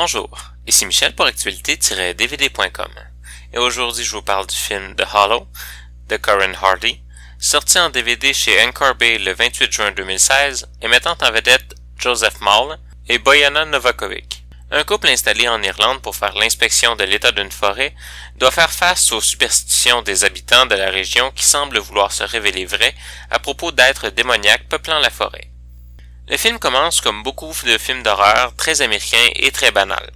Bonjour, ici Michel pour actualité-dvd.com et aujourd'hui je vous parle du film The Hollow de Corin Hardy, sorti en DVD chez Anchor Bay le 28 juin 2016 et mettant en vedette Joseph Mawle et Bojana Novakovic. Un couple installé en Irlande pour faire l'inspection de l'état d'une forêt doit faire face aux superstitions des habitants de la région qui semblent vouloir se révéler vraies à propos d'êtres démoniaques peuplant la forêt. Le film commence comme beaucoup de films d'horreur très américains et très banals.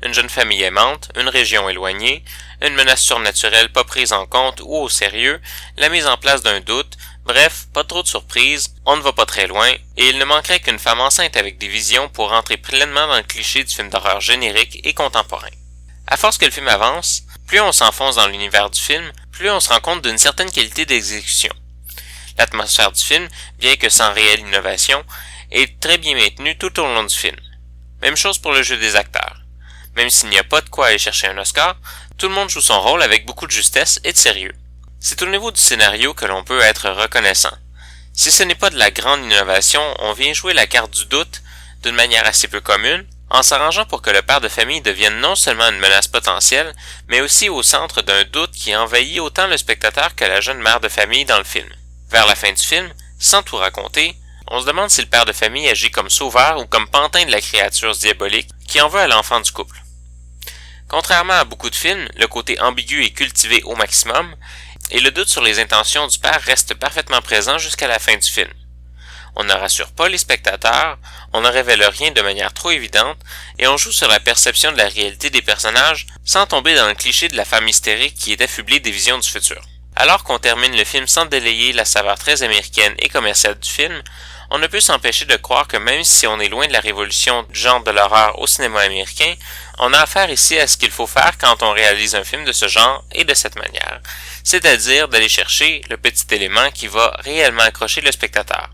Une jeune famille aimante, une région éloignée, une menace surnaturelle pas prise en compte ou au sérieux, la mise en place d'un doute, bref, pas trop de surprises, on ne va pas très loin, et il ne manquerait qu'une femme enceinte avec des visions pour rentrer pleinement dans le cliché du film d'horreur générique et contemporain. À force que le film avance, plus on s'enfonce dans l'univers du film, plus on se rend compte d'une certaine qualité d'exécution. L'atmosphère du film, bien que sans réelle innovation, est très bien maintenue tout au long du film. Même chose pour le jeu des acteurs. Même s'il n'y a pas de quoi aller chercher un Oscar, tout le monde joue son rôle avec beaucoup de justesse et de sérieux. C'est au niveau du scénario que l'on peut être reconnaissant. Si ce n'est pas de la grande innovation, on vient jouer la carte du doute d'une manière assez peu commune, en s'arrangeant pour que le père de famille devienne non seulement une menace potentielle, mais aussi au centre d'un doute qui envahit autant le spectateur que la jeune mère de famille dans le film. Vers la fin du film, sans tout raconter, on se demande si le père de famille agit comme sauveur ou comme pantin de la créature diabolique qui en veut à l'enfant du couple. Contrairement à beaucoup de films, le côté ambigu est cultivé au maximum et le doute sur les intentions du père reste parfaitement présent jusqu'à la fin du film. On ne rassure pas les spectateurs, on ne révèle rien de manière trop évidente et on joue sur la perception de la réalité des personnages sans tomber dans le cliché de la femme hystérique qui est affublée des visions du futur. Alors qu'on termine le film sans délayer la saveur très américaine et commerciale du film, on ne peut s'empêcher de croire que même si on est loin de la révolution du genre de l'horreur au cinéma américain, on a affaire ici à ce qu'il faut faire quand on réalise un film de ce genre et de cette manière, c'est-à-dire d'aller chercher le petit élément qui va réellement accrocher le spectateur.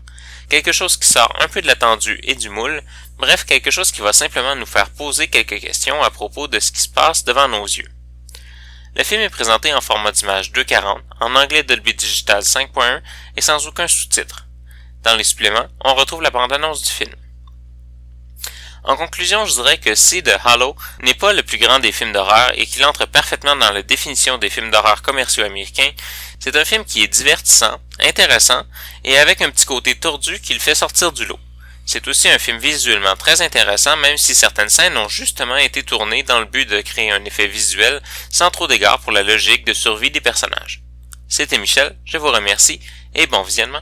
Quelque chose qui sort un peu de l'attendu et du moule, bref quelque chose qui va simplement nous faire poser quelques questions à propos de ce qui se passe devant nos yeux. Le film est présenté en format d'image 2.40, en anglais Dolby Digital 5.1 et sans aucun sous-titre. Dans les suppléments, on retrouve la bande-annonce du film. En conclusion, je dirais que si The Hollow n'est pas le plus grand des films d'horreur et qu'il entre parfaitement dans la définition des films d'horreur commerciaux américains, c'est un film qui est divertissant, intéressant et avec un petit côté tordu qui le fait sortir du lot. C'est aussi un film visuellement très intéressant même si certaines scènes ont justement été tournées dans le but de créer un effet visuel sans trop d'égard pour la logique de survie des personnages. C'était Michel, je vous remercie et bon visionnement.